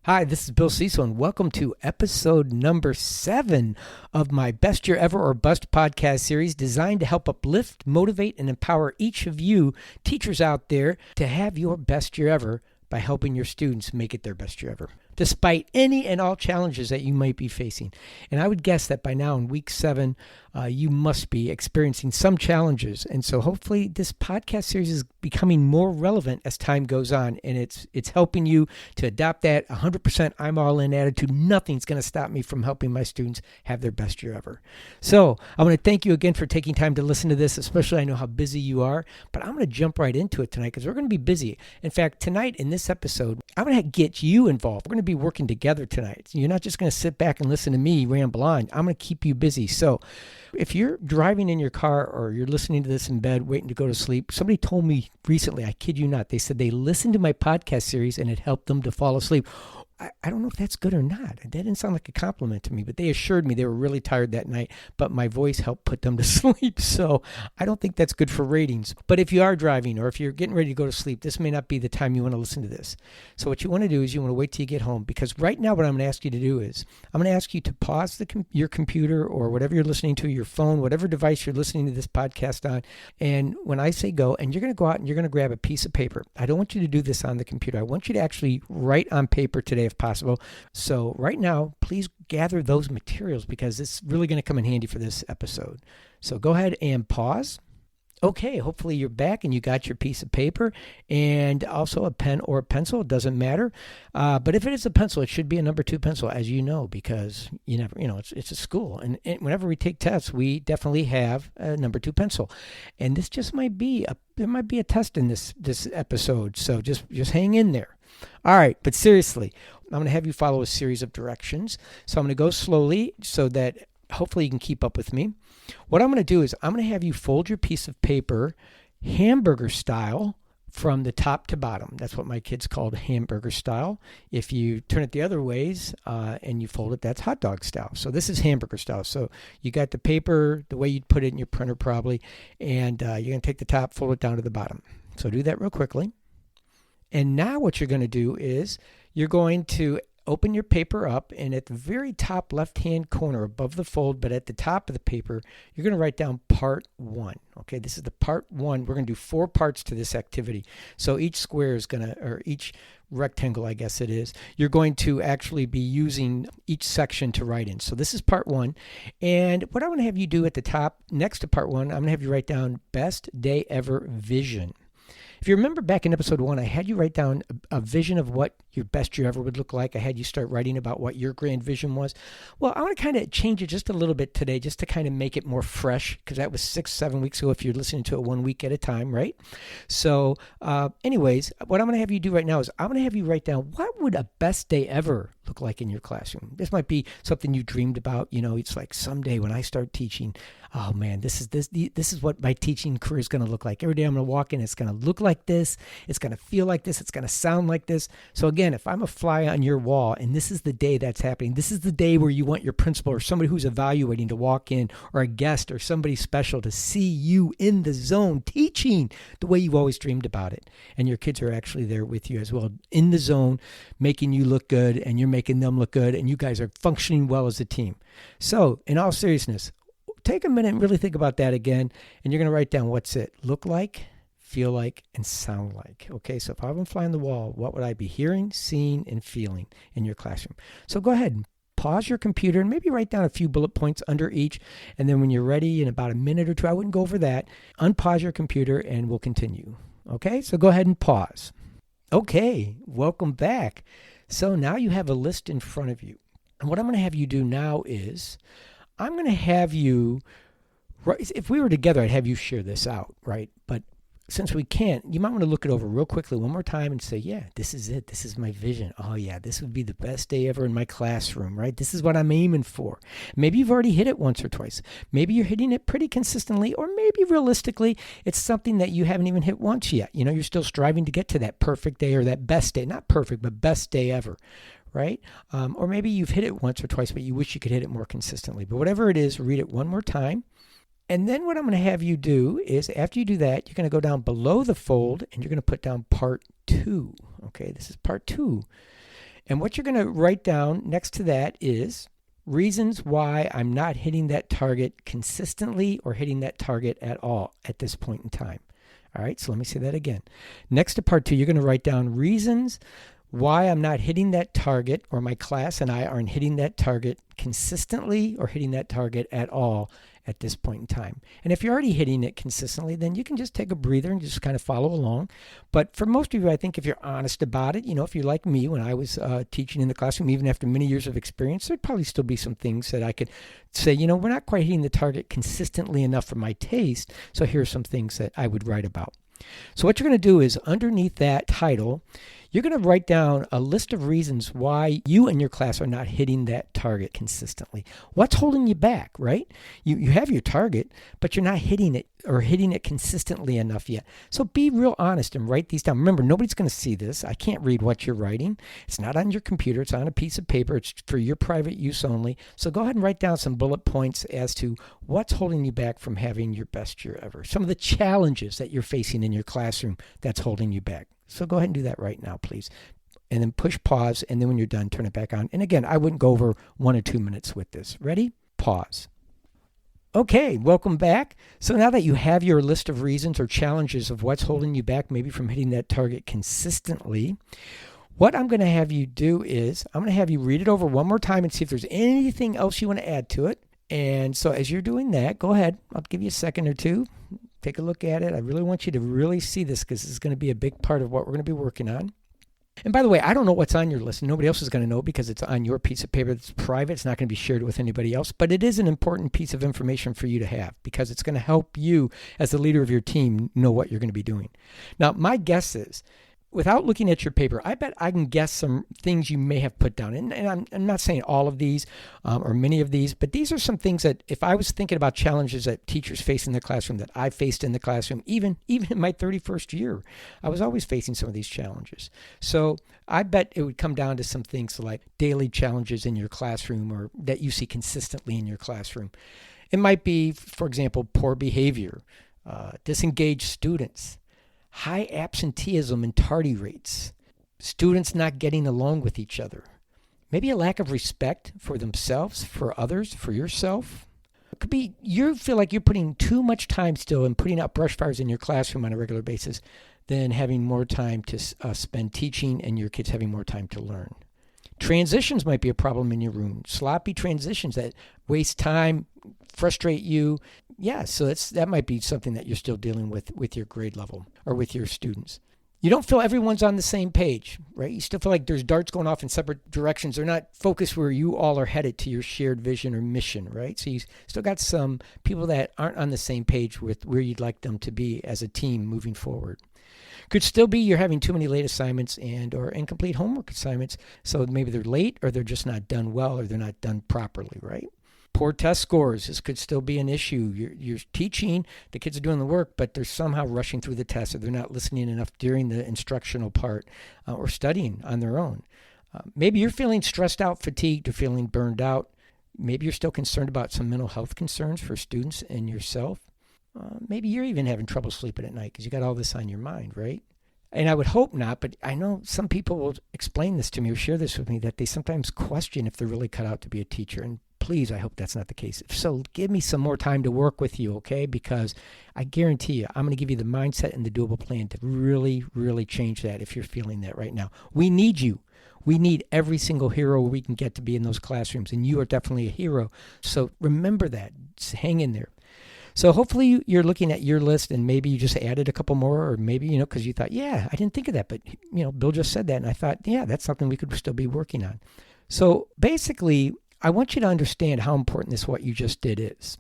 Hi, this is Bill Cecil, and welcome to episode number 7 of my Best Year Ever or Bust podcast series designed to help uplift, motivate, and empower each of you teachers out there to have your best year ever by helping your students make it their best year ever, despite any and all challenges that you might be facing. And I would guess that by now in week 7, you must be experiencing some challenges. And so hopefully this podcast series is becoming more relevant as time goes on. And it's helping you to adopt that 100% I'm all in attitude. Nothing's going to stop me from helping my students have their best year ever. So I want to thank you again for taking time to listen to this, especially I know how busy you are. But I'm going to jump right into it tonight because we're going to be busy. In fact, tonight in this episode, I'm going to get you involved. We're going to be working together tonight. You're not just going to sit back and listen to me ramble on. I'm going to keep you busy. So if you're driving in your car or you're listening to this in bed, waiting to go to sleep, somebody told me recently, I kid you not, they said they listened to my podcast series and it helped them to fall asleep. I don't know if that's good or not. That didn't sound like a compliment to me, but they assured me they were really tired that night, but my voice helped put them to sleep. So I don't think that's good for ratings. But if you are driving or if you're getting ready to go to sleep, this may not be the time you want to listen to this. So what you want to do is you want to wait till you get home, because right now what I'm going to ask you to do is I'm going to ask you to pause your computer or whatever you're listening to, your phone, whatever device you're listening to this podcast on. And when I say go, and you're going to go out and you're going to grab a piece of paper. I don't want you to do this on the computer. I want you to actually write on paper today if possible. So right now, please gather those materials because it's really going to come in handy for this episode. So go ahead and pause. Okay, hopefully you're back and you got your piece of paper and also a pen or a pencil. It doesn't matter. But if it is a pencil, it should be a number 2 pencil, as you know, because it's a school. And whenever we take tests, we definitely have a number 2 pencil. And this just there might be a test in this episode. So just hang in there. All right, but seriously, I'm going to have you follow a series of directions. So I'm going to go slowly so that hopefully you can keep up with me. What I'm going to do is I'm going to have you fold your piece of paper hamburger style from the top to bottom. That's what my kids called hamburger style. If you turn it the other ways and you fold it, that's hot dog style. So this is hamburger style. So you got the paper the way you'd put it in your printer probably, and you're going to take the top, fold it down to the bottom. So do that real quickly. And now what you're going to do is you're going to open your paper up, and at the very top left-hand corner above the fold, but at the top of the paper, you're going to write down part 1. Okay, this is the part 1. We're going to do 4 parts to this activity. So each square is going to, or each rectangle, I guess it is, you're going to actually be using each section to write in. So this is part 1. And what I'm going to have you do at the top, next to part 1, I'm going to have you write down best day ever vision. If you remember back in episode 1, I had you write down a vision of what your best year ever would look like. I had you start writing about what your grand vision was. Well, I want to kind of change it just a little bit today, just to kind of make it more fresh, because that was 6-7 weeks ago if you're listening to it 1 week at a time, right? So anyways, what I'm going to have you do right now is I'm going to have you write down what would a best day ever look like in your classroom. This might be something you dreamed about. It's like someday when I start teaching, oh man, this is what my teaching career is going to look like. Every day I'm going to walk in, it's going to look like this, it's going to feel like this, it's going to sound like this. So again, if I'm a fly on your wall and this is the day that's happening, this is the day where you want your principal or somebody who's evaluating to walk in, or a guest or somebody special to see you in the zone teaching the way you've always dreamed about it. And your kids are actually there with you as well, in the zone, making you look good, and you're making them look good, and you guys are functioning well as a team. So in all seriousness, take a minute and really think about that again, and you're going to write down what's it look like, feel like, and sound like. Okay, so if I were fly on the wall, what would I be hearing, seeing, and feeling in your classroom? So go ahead and pause your computer and maybe write down a few bullet points under each, and then when you're ready in about a minute or 2, I wouldn't go over that, unpause your computer and we'll continue. Okay, so go ahead and pause. Okay, welcome back. So now you have a list in front of you. And what I'm going to have you do now is I'm going to have you, if we were together, I'd have you share this out, right? But since we can't, you might want to look it over real quickly one more time and say, yeah, this is it. This is my vision. Oh yeah, this would be the best day ever in my classroom, right? This is what I'm aiming for. Maybe you've already hit it once or twice. Maybe you're hitting it pretty consistently, or maybe realistically, it's something that you haven't even hit once yet. You're still striving to get to that perfect day or that best day, not perfect, but best day ever, right? Or maybe you've hit it once or twice, but you wish you could hit it more consistently. But whatever it is, read it one more time. And then what I'm going to have you do is, after you do that, you're going to go down below the fold and you're going to put down part 2. Okay, this is part 2. And what you're going to write down next to that is reasons why I'm not hitting that target consistently or hitting that target at all at this point in time. All right, so let me say that again. Next to part 2, you're going to write down reasons why I'm not hitting that target, or my class and I aren't hitting that target consistently or hitting that target at all at this point in time. And if you're already hitting it consistently, then you can just take a breather and just kind of follow along. But for most of you, I think if you're honest about it, if you're like me when I was teaching in the classroom, even after many years of experience, there'd probably still be some things that I could say, we're not quite hitting the target consistently enough for my taste. So here are some things that I would write about. So what you're going to do is underneath that title, you're going to write down a list of reasons why you and your class are not hitting that target consistently. What's holding you back, right? You have your target, but you're not hitting it or hitting it consistently enough yet. So be real honest and write these down. Remember, nobody's going to see this. I can't read what you're writing. It's not on your computer. It's on a piece of paper. It's for your private use only. So go ahead and write down some bullet points as to what's holding you back from having your best year ever. Some of the challenges that you're facing in your classroom that's holding you back. So go ahead and do that right now, please. And then push pause, and then when you're done, turn it back on. And again, I wouldn't go over 1 or 2 minutes with this. Ready? Pause. Okay, welcome back. So now that you have your list of reasons or challenges of what's holding you back, maybe from hitting that target consistently, what I'm going to have you do is I'm going to have you read it over one more time and see if there's anything else you want to add to it. And so as you're doing that, go ahead. I'll give you a second or two. Take a look at it. I really want you to really see this because this is going to be a big part of what we're going to be working on. And by the way, I don't know what's on your list. Nobody else is going to know because it's on your piece of paper. It's private. It's not going to be shared with anybody else. But it is an important piece of information for you to have because it's going to help you as the leader of your team know what you're going to be doing. Now, my guess is, without looking at your paper, I bet I can guess some things you may have put down. And I'm not saying all of these or many of these, but these are some things that if I was thinking about challenges that teachers face in the classroom, that I faced in the classroom, even in my 31st year, I was always facing some of these challenges. So I bet it would come down to some things like daily challenges in your classroom or that you see consistently in your classroom. It might be, for example, poor behavior, disengaged students, high absenteeism and tardy rates, students not getting along with each other, maybe a lack of respect for themselves, for others, for yourself. It could be you feel like you're putting too much time still in putting out brush fires in your classroom on a regular basis than having more time to spend teaching and your kids having more time to learn. Transitions might be a problem in your room. Sloppy transitions that waste time, frustrate you. Yeah, so that might be something that you're still dealing with your grade level or with your students. You don't feel everyone's on the same page, right? You still feel like there's darts going off in separate directions. They're not focused where you all are headed to your shared vision or mission, right? So you still got some people that aren't on the same page with where you'd like them to be as a team moving forward. Could still be you're having too many late assignments and or incomplete homework assignments. So maybe they're late or they're just not done well or they're not done properly, right? Poor test scores. This could still be an issue. You're teaching, the kids are doing the work, but they're somehow rushing through the test or they're not listening enough during the instructional part or studying on their own. Maybe you're feeling stressed out, fatigued, or feeling burned out. Maybe you're still concerned about some mental health concerns for students and yourself. Maybe you're even having trouble sleeping at night because you got all this on your mind, right? And I would hope not, but I know some people will explain this to me or share this with me that they sometimes question if they're really cut out to be a teacher. And please, I hope that's not the case. If so, give me some more time to work with you, okay? Because I guarantee you, I'm going to give you the mindset and the doable plan to really, really change that if you're feeling that right now. We need you. We need every single hero we can get to be in those classrooms, and you are definitely a hero. So remember that. Just hang in there. So hopefully you're looking at your list and maybe you just added a couple more or maybe, because you thought, yeah, I didn't think of that. But, Bill just said that. And I thought, yeah, that's something we could still be working on. So basically, I want you to understand how important this, what you just did is.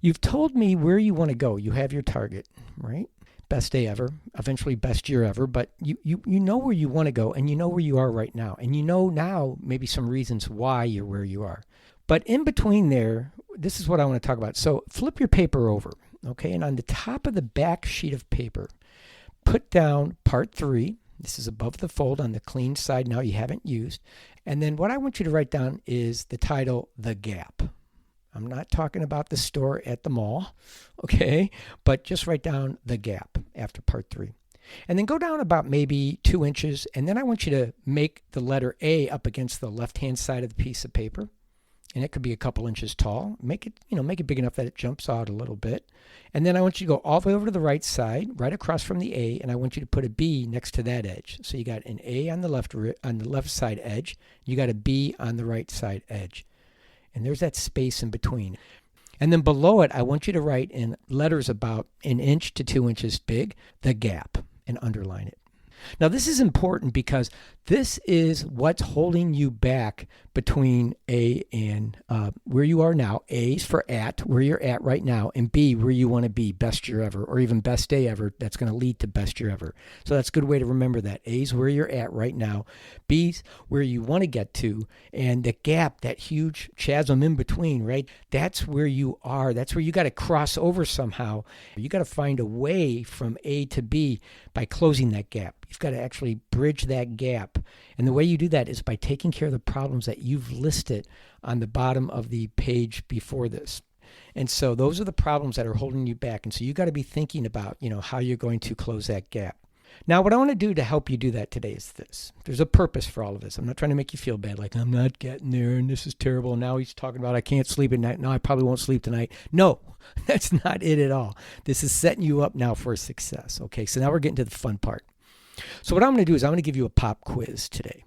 You've told me where you want to go. You have your target, right? Best day ever, eventually best year ever. But you know where you want to go and you know where you are right now. And you know now maybe some reasons why you're where you are. But in between there, this is what I want to talk about. So flip your paper over, okay? And on the top of the back sheet of paper, put down part 3. This is above the fold on the clean side now you haven't used. And then what I want you to write down is the title, The Gap. I'm not talking about the store at the mall, okay? But just write down The Gap after part 3. And then go down about maybe 2 inches, and then I want you to make the letter A up against the left-hand side of the piece of paper. And it could be a couple inches tall. Make it big enough that it jumps out a little bit. And then I want you to go all the way over to the right side, right across from the A, and I want you to put a B next to that edge. So you got an A on the left side edge. You got a B on the right side edge. And there's that space in between. And then below it, I want you to write in letters about 1 inch to 2 inches big, the gap, and underline it. Now, this is important because this is what's holding you back between A and where you are now. A is for at, where you're at right now, and B, where you want to be, best year ever, or even best day ever. That's going to lead to best year ever. So that's a good way to remember that. A is where you're at right now. B's where you want to get to. And the gap, that huge chasm in between, right? That's where you are. That's where you got to cross over somehow. You got to find a way from A to B by closing that gap. You've got to actually bridge that gap. And the way you do that is by taking care of the problems that you've listed on the bottom of the page before this. And so those are the problems that are holding you back. And so you got to be thinking about, how you're going to close that gap. Now, what I want to do to help you do that today is this. There's a purpose for all of this. I'm not trying to make you feel bad, like I'm not getting there and this is terrible. And now he's talking about I can't sleep at night. No, I probably won't sleep tonight. No, that's not it at all. This is setting you up now for success. Okay, so now we're getting to the fun part. So what I'm going to do is I'm going to give you a pop quiz today.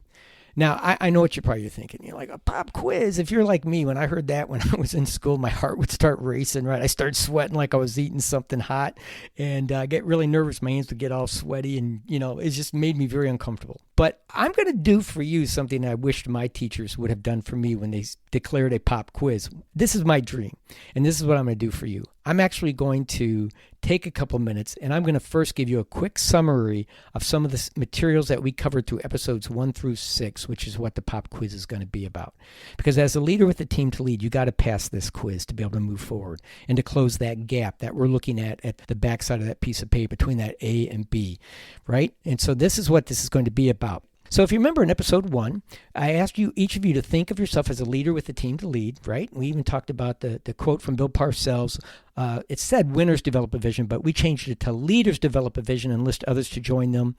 Now, I know what you're probably thinking. You're like, a pop quiz? If you're like me, when I heard that when I was in school, my heart would start racing, right? I started sweating like I was eating something hot and get really nervous. My hands would get all sweaty and, it just made me very uncomfortable. But I'm going to do for you something I wished my teachers would have done for me when they declared a pop quiz. This is my dream, and this is what I'm going to do for you. I'm actually going to take a couple minutes, and I'm going to first give you a quick summary of some of the materials that we covered through episodes 1 through 6, which is what the pop quiz is going to be about. Because as a leader with a team to lead, you got to pass this quiz to be able to move forward and to close that gap that we're looking at the backside of that piece of paper between that A and B, right? And so this is what this is going to be about. So if you remember in episode 1, I asked each of you to think of yourself as a leader with a team to lead, right? We even talked about the quote from Bill Parcells. It said winners develop a vision, but we changed it to leaders develop a vision and enlist others to join them.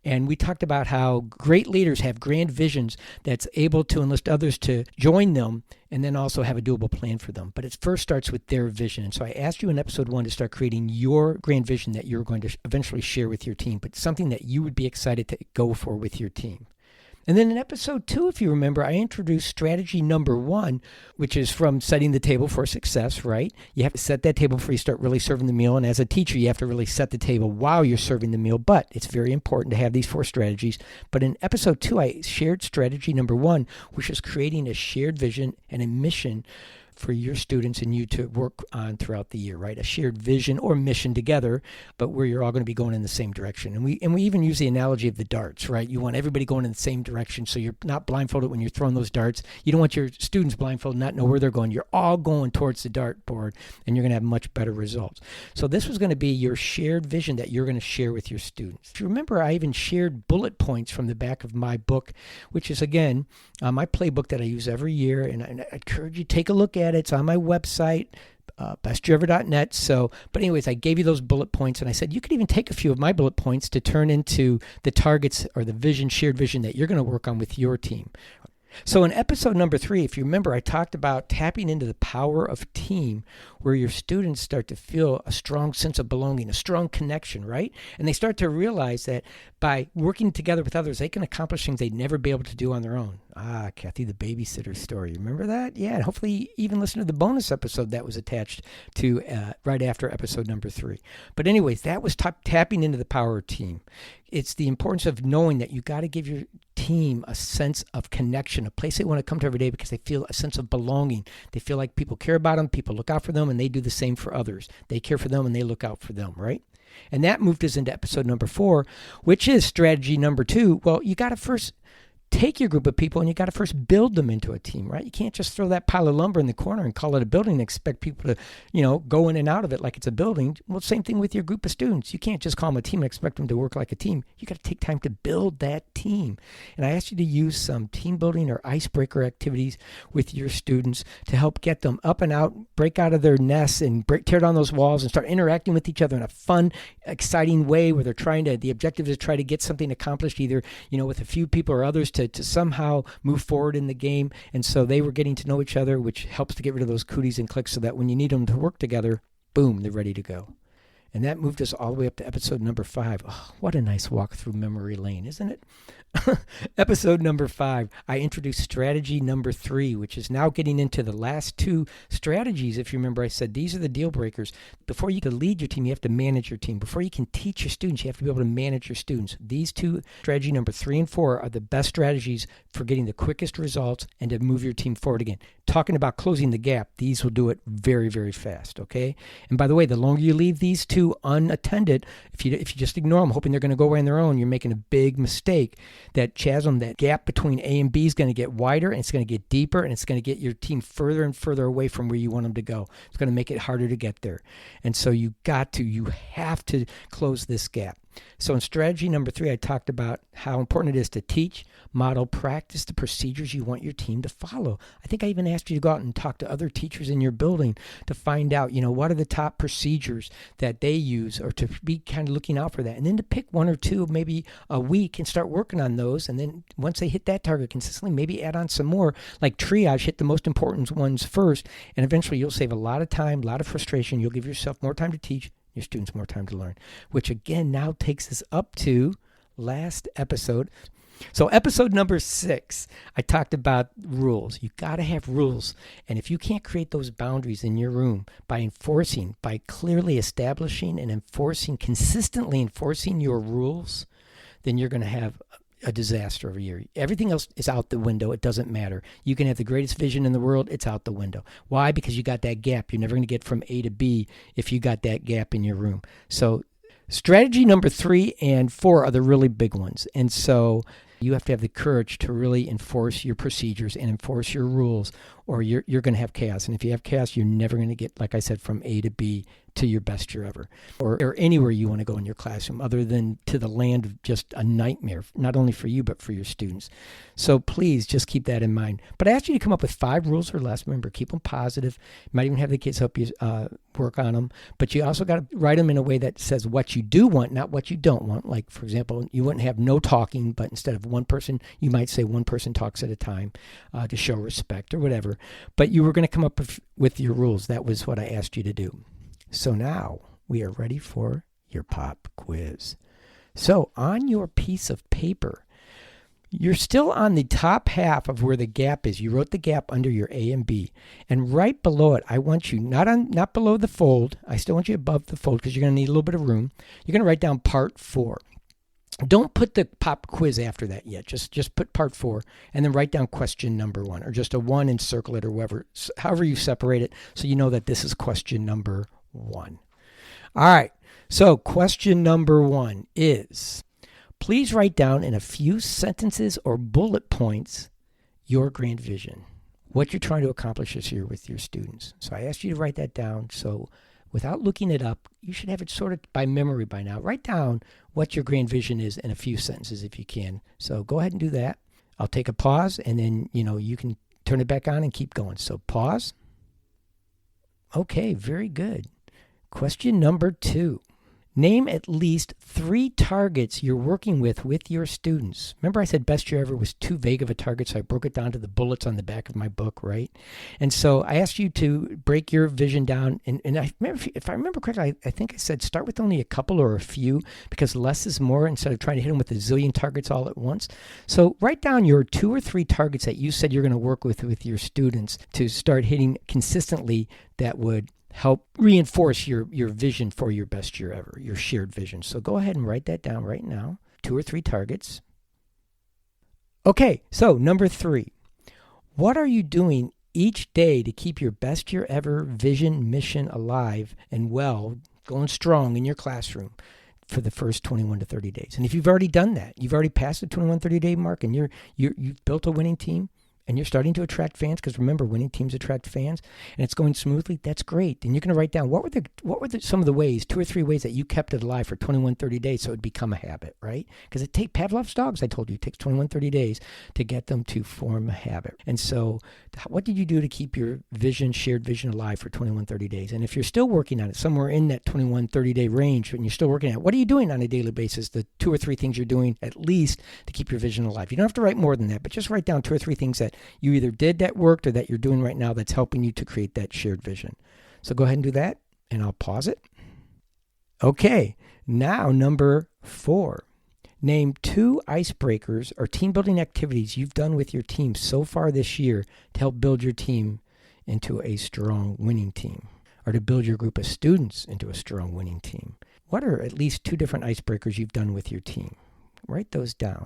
And we talked about how great leaders have grand visions that's able to enlist others to join them and then also have a doable plan for them. But it first starts with their vision. And so I asked you in episode 1 to start creating your grand vision that you're going to eventually share with your team, but something that you would be excited to go for with your team. And then in episode 2, if you remember, I introduced strategy number 1, which is from setting the table for success, right? You have to set that table before you start really serving the meal. And as a teacher, you have to really set the table while you're serving the meal. But it's very important to have these 4 strategies. But in episode 2, I shared strategy number 1, which is creating a shared vision and a mission for your students and you to work on throughout the year, right? A shared vision or mission together, but where you're all going to be going in the same direction. And we even use the analogy of the darts, right? You want everybody going in the same direction, so you're not blindfolded when you're throwing those darts. You don't want your students blindfolded, not know where they're going. You're all going towards the dartboard, and you're going to have much better results. So this was going to be your shared vision that you're going to share with your students. If you remember, I even shared bullet points from the back of my book, which is, again, my playbook that I use every year, and I encourage you to take a look at it. It's on my website, bestyeveryouever.net. But anyways, I gave you those bullet points, and I said you could even take a few of my bullet points to turn into the targets or the shared vision that you're going to work on with your team. So in episode number 3, if you remember, I talked about tapping into the power of team, where your students start to feel a strong sense of belonging, a strong connection, right? And they start to realize that by working together with others, they can accomplish things they'd never be able to do on their own. Kathy, the babysitter story. Remember that? Yeah, and hopefully even listen to the bonus episode that was attached to right after episode number 3. But anyways, that was tapping into the power of team. It's the importance of knowing that you got to give your team a sense of connection, a place they want to come to every day because they feel a sense of belonging. They feel like people care about them, people look out for them, and they do the same for others. They care for them and they look out for them, right? And that moved us into episode number 4, which is strategy number 2. Well, you got to first take your group of people and you got to first build them into a team, right? You can't just throw that pile of lumber in the corner and call it a building and expect people to, go in and out of it like it's a building. Well, same thing with your group of students. You can't just call them a team and expect them to work like a team. You got to take time to build that team. And I asked you to use some team building or icebreaker activities with your students to help get them up and out, break out of their nests and tear down those walls and start interacting with each other in a fun, exciting way where the objective is to try to get something accomplished either, with a few people or others to somehow move forward in the game. And so they were getting to know each other, which helps to get rid of those cooties and clicks so that when you need them to work together, boom, they're ready to go. And that moved us all the way up to episode number 5. Oh, what a nice walk through memory lane, isn't it? Episode number 5, I introduced strategy number 3, which is now getting into the last 2 strategies. If you remember, I said these are the deal breakers. Before you can lead your team, you have to manage your team. Before you can teach your students, you have to be able to manage your students. These 2, strategy number 3 and 4, are the best strategies for getting the quickest results and to move your team forward again. Talking about closing the gap, these will do it very, very fast, okay? And by the way, the longer you leave these 2 unattended, if you just ignore them, hoping they're going to go away on their own, you're making a big mistake. That chasm, that gap between A and B is going to get wider, and it's going to get deeper, and it's going to get your team further and further away from where you want them to go. It's going to make it harder to get there. And so you have to close this gap. So in strategy number 3, I talked about how important it is to teach, model, practice the procedures you want your team to follow. I think I even asked you to go out and talk to other teachers in your building to find out, what are the top procedures that they use, or to be kind of looking out for that. And then to pick 1 or 2, maybe a week, and start working on those. And then once they hit that target consistently, maybe add on some more, like triage, hit the most important ones first. And eventually you'll save a lot of time, a lot of frustration. You'll give yourself more time to teach, your students more time to learn, which again now takes us up to last episode. So episode number 6, I talked about rules. You got to have rules. And if you can't create those boundaries in your room by clearly establishing and consistently enforcing your rules, then you're going to have a disaster every year. Everything else is out the window. It doesn't matter. You can have the greatest vision in the world. It's out the window. Why? Because you got that gap. You're never going to get from A to B if you got that gap in your room. So strategy number 3 and 4 are the really big ones. And so you have to have the courage to really enforce your procedures and enforce your rules, or you're going to have chaos. And if you have chaos, you're never going to get, like I said, from A to B to your best year ever, or anywhere you want to go in your classroom other than to the land of just a nightmare, not only for you, but for your students. So please just keep that in mind. But I asked you to come up with 5 rules or less. Remember, keep them positive. You might even have the kids help you work on them. But you also got to write them in a way that says what you do want, not what you don't want. Like, for example, you wouldn't have no talking, but instead of one person, you might say one person talks at a time to show respect or whatever. But you were going to come up with your rules. That was what I asked you to do. So now we are ready for your pop quiz. So on your piece of paper, you're still on the top half of where the gap is. You wrote the gap under your A and B. And right below it, I want you, not below the fold, I still want you above the fold because you're going to need a little bit of room. You're going to write down part 4. Don't put the pop quiz after that yet. Just put part 4 and then write down question number 1, or just a 1 and circle it, or however you separate it, so you know that this is question number 1. All right. So question number 1 is, please write down in a few sentences or bullet points your grand vision, what you're trying to accomplish this year with your students. So I asked you to write that down. So without looking it up, you should have it sort of by memory by now. Write down what your grand vision is in a few sentences if you can. So go ahead and do that. I'll take a pause, and then, you can turn it back on and keep going. So pause. Okay, very good. Question number 2. Name at least 3 targets you're working with your students. Remember I said best year ever was too vague of a target, so I broke it down to the bullets on the back of my book, right? And so I asked you to break your vision down. And I remember, if I remember correctly, I think I said start with only a couple or a few, because less is more, instead of trying to hit them with a zillion targets all at once. So write down your 2 or 3 targets that you said you're going to work with your students to start hitting consistently that would help reinforce your vision for your best year ever, your shared vision. So go ahead and write that down right now. 2 or 3 targets. Okay, so number 3. What are you doing each day to keep your best year ever vision, mission alive and well, going strong in your classroom? for the first 21 to 30 days. And if you've already done that, you've already passed the 21, 30-day mark, and you've built a winning team, and you're starting to attract fans, because remember, winning teams attract fans, and it's going smoothly, that's great. Then you're going to write down what were some of the ways, 2 or 3 ways that you kept it alive for 21, 30 days so it would become a habit, right? Because Pavlov's dogs, I told you, it takes 21, 30 days to get them to form a habit. And so what did you do to keep your shared vision alive for 21, 30 days? And if you're still working on it, somewhere in that 21, 30-day range, and you're still working on it, what are you doing on a daily basis? The 2 or 3 things you're doing at least to keep your vision alive. You don't have to write more than that, but just write down 2 or 3 things that you either did that worked or that you're doing right now that's helping you to create that shared vision. So go ahead and do that, and I'll pause it. Okay, now number 4. Name 2 icebreakers or team building activities you've done with your team so far this year to help build your team into a strong winning team, or to build your group of students into a strong winning team. What are at least 2 different icebreakers you've done with your team? Write those down.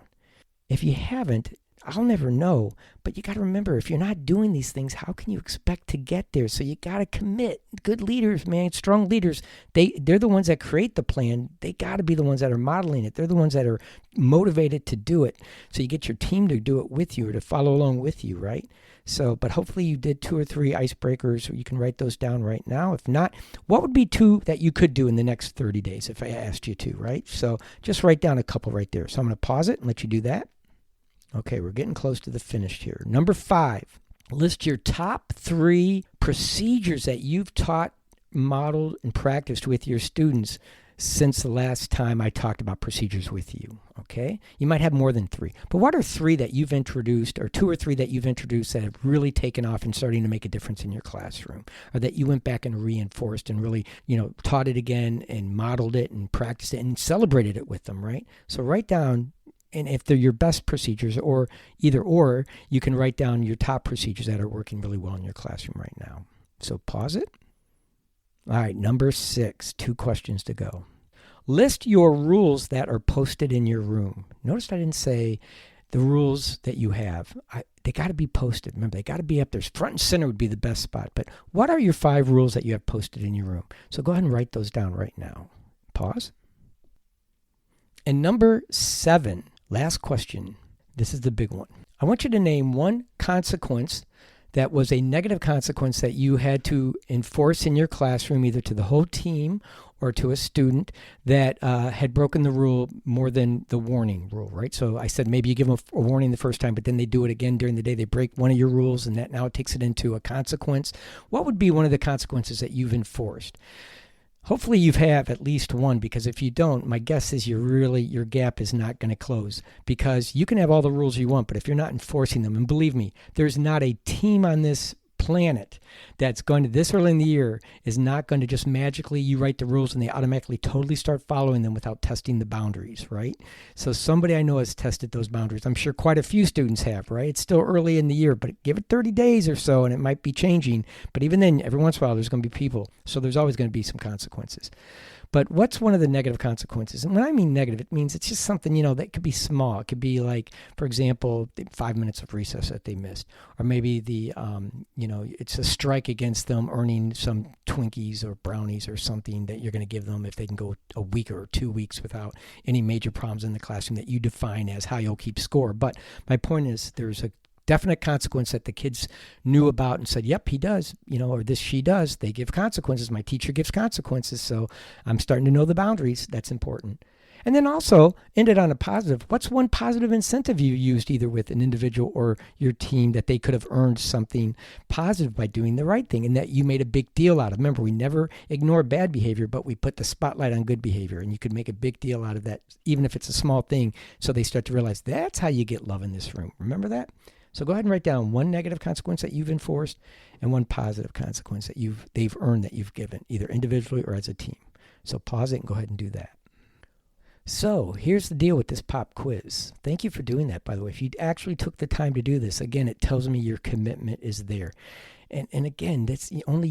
If you haven't, I'll never know, but you got to remember, if you're not doing these things, how can you expect to get there? So you got to commit. Good leaders, man, strong leaders, they're the ones that create the plan. They got to be the ones that are modeling it. They're the ones that are motivated to do it. So you get your team to do it with you or to follow along with you, right? So, but hopefully you did 2 or 3 icebreakers. You can write those down right now. If not, what would be 2 that you could do in the next 30 days if I asked you to, right? So just write down a couple right there. So I'm going to pause it and let you do that. Okay, we're getting close to the finish here. Number 5, list your top 3 procedures that you've taught, modeled, and practiced with your students since the last time I talked about procedures with you, okay? You might have more than 3, but what are 3 that you've introduced, or 2 or 3 that you've introduced that have really taken off and starting to make a difference in your classroom, or that you went back and reinforced and really, taught it again and modeled it and practiced it and celebrated it with them, right? So write down, and if they're your best procedures, or either or, you can write down your top procedures that are working really well in your classroom right now. So pause it. All right, number 6, 2 questions to go. List your rules that are posted in your room. Notice I didn't say the rules that you have. They got to be posted. Remember, they got to be up there. Front and center would be the best spot. But what are your 5 rules that you have posted in your room? So go ahead and write those down right now. Pause. And number 7, last question. This is the big one. I want you to name 1 consequence that was a negative consequence that you had to enforce in your classroom, either to the whole team or to a student that had broken the rule more than the warning rule, right? So I said maybe you give them a warning the first time, but then they do it again during the day. They break one of your rules, and that now it takes it into a consequence. What would be one of the consequences that you've enforced? Hopefully you have at least 1, because if you don't, my guess is your gap is not going to close, because you can have all the rules you want, but if you're not enforcing them, and believe me, there's not a team on this planet that's going to, this early in the year, is not going to just magically, you write the rules and they automatically totally start following them without testing the boundaries, right? So somebody I know has tested those boundaries. I'm sure quite a few students have, right? It's still early in the year, but give it 30 days or so and it might be changing. But even then, every once in a while, there's going to be people. So there's always going to be some consequences. But what's one of the negative consequences? And when I mean negative, it means it's just something, that could be small. It could be like, for example, the 5 minutes of recess that they missed. Or maybe it's a strike against them earning some Twinkies or brownies or something that you're going to give them if they can go a week or 2 weeks without any major problems in the classroom that you define as how you'll keep score. But my point is, there's a definite consequence that the kids knew about and said, yep, he does, or this, she does. They give consequences. My teacher gives consequences. So I'm starting to know the boundaries. That's important. And then also ended on a positive. What's one positive incentive you used either with an individual or your team that they could have earned something positive by doing the right thing and that you made a big deal out of? Remember, we never ignore bad behavior, but we put the spotlight on good behavior, and you could make a big deal out of that, even if it's a small thing. So they start to realize that's how you get love in this room. Remember that? So go ahead and write down 1 negative consequence that you've enforced and 1 positive consequence that they've earned that you've given, either individually or as a team. So pause it and go ahead and do that. So here's the deal with this pop quiz. Thank you for doing that, by the way. If you actually took the time to do this, again, it tells me your commitment is there. And again, that's only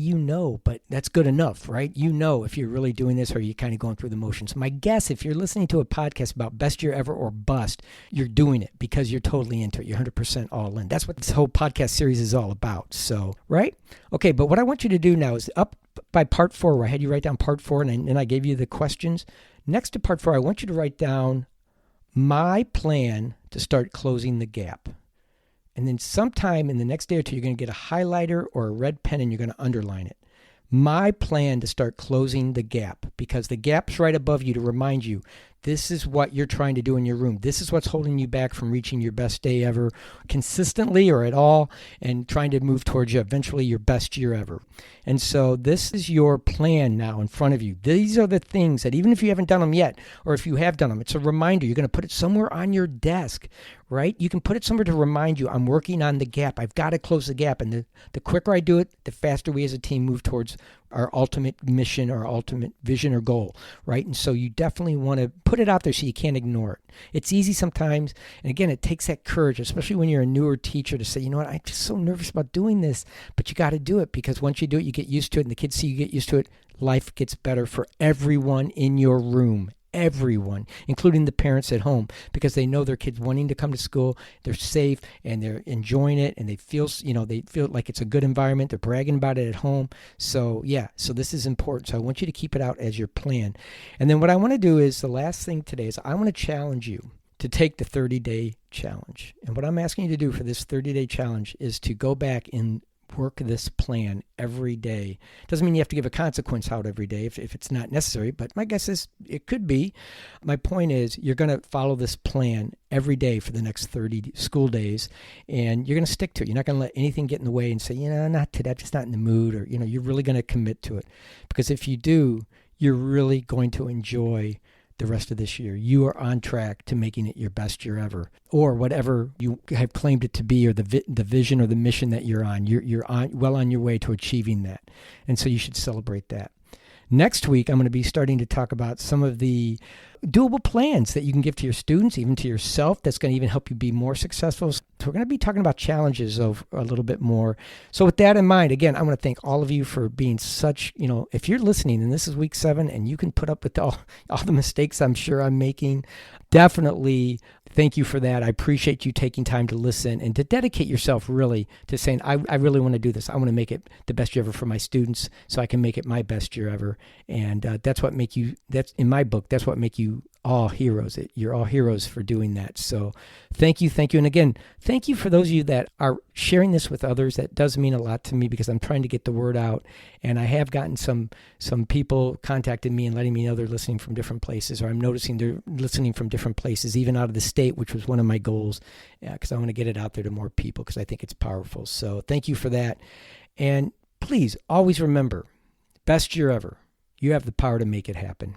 but that's good enough, right? If you're really doing this or you're kind of going through the motions. My guess, if you're listening to a podcast about best year ever or bust, you're doing it because you're totally into it. You're 100% all in. That's what this whole podcast series is all about. So, right? Okay, but what I want you to do now is up by part 4, where I had you write down part 4 and I gave you the questions. Next to part 4, I want you to write down my plan to start closing the gap. And then sometime in the next day or two, you're going to get a highlighter or a red pen and you're going to underline it. My plan to start closing the gap, because the gap's right above you to remind you this is what you're trying to do in your room. This is what's holding you back from reaching your best day ever consistently or at all, and trying to move towards eventually your best year ever. And so this is your plan now in front of you. These are the things that even if you haven't done them yet, or if you have done them, it's a reminder. You're going to put it somewhere on your desk, right? You can put it somewhere to remind you, I'm working on the gap. I've got to close the gap. And the quicker I do it, the faster we as a team move towards our ultimate mission, our ultimate vision or goal, right? And so you definitely want to put it out there so you can't ignore it. It's easy sometimes. And again, it takes that courage, especially when you're a newer teacher, to say, you know what, I'm just so nervous about doing this. But you got to do it, because once you do it, you get used to it. And the kids see you get used to it. Life gets better for everyone in your room. Everyone, including the parents at home, because they know their kids wanting to come to school, they're safe and they're enjoying it, and they feel like it's a good environment. They're bragging about it at home. So so this is important. So I want you to keep it out as your plan. And then what I want to do is, the last thing today is I want to challenge you to take the 30-day challenge. And what I'm asking you to do for this 30-day challenge is to go back and work this plan every day. Doesn't mean you have to give a consequence out every day if it's not necessary, but my guess is it could be. My point is, you're going to follow this plan every day for the next 30 school days, and you're going to stick to it. You're not going to let anything get in the way and say, not today, I'm just not in the mood, or, you're really going to commit to it. Because if you do, you're really going to enjoy the rest of this year. You are on track to making it your best year ever, or whatever you have claimed it to be, or the vision or the mission that you're on. You're well on your way to achieving that. And so you should celebrate that. Next week, I'm going to be starting to talk about some of the doable plans that you can give to your students, even to yourself, that's going to even help you be more successful. So we're going to be talking about challenges of a little bit more. So with that in mind, again, I want to thank all of you for being such, if you're listening and this is week 7 and you can put up with all the mistakes I'm sure I'm making, definitely thank you for that. I appreciate you taking time to listen and to dedicate yourself really to saying, I really want to do this. I want to make it the best year ever for my students so I can make it my best year ever. And that's in my book, that's what make you all heroes. You're all heroes for doing that. So thank you. And again, thank you for those of you that are sharing this with others. That does mean a lot to me, because I'm trying to get the word out. And I have gotten some people contacted me and letting me know they're listening from different places, or I'm noticing they're listening from different places, even out of the state, which was one of my goals, because I want to get it out there to more people, because I think it's powerful. So thank you for that. And please always remember, best year ever. You have the power to make it happen.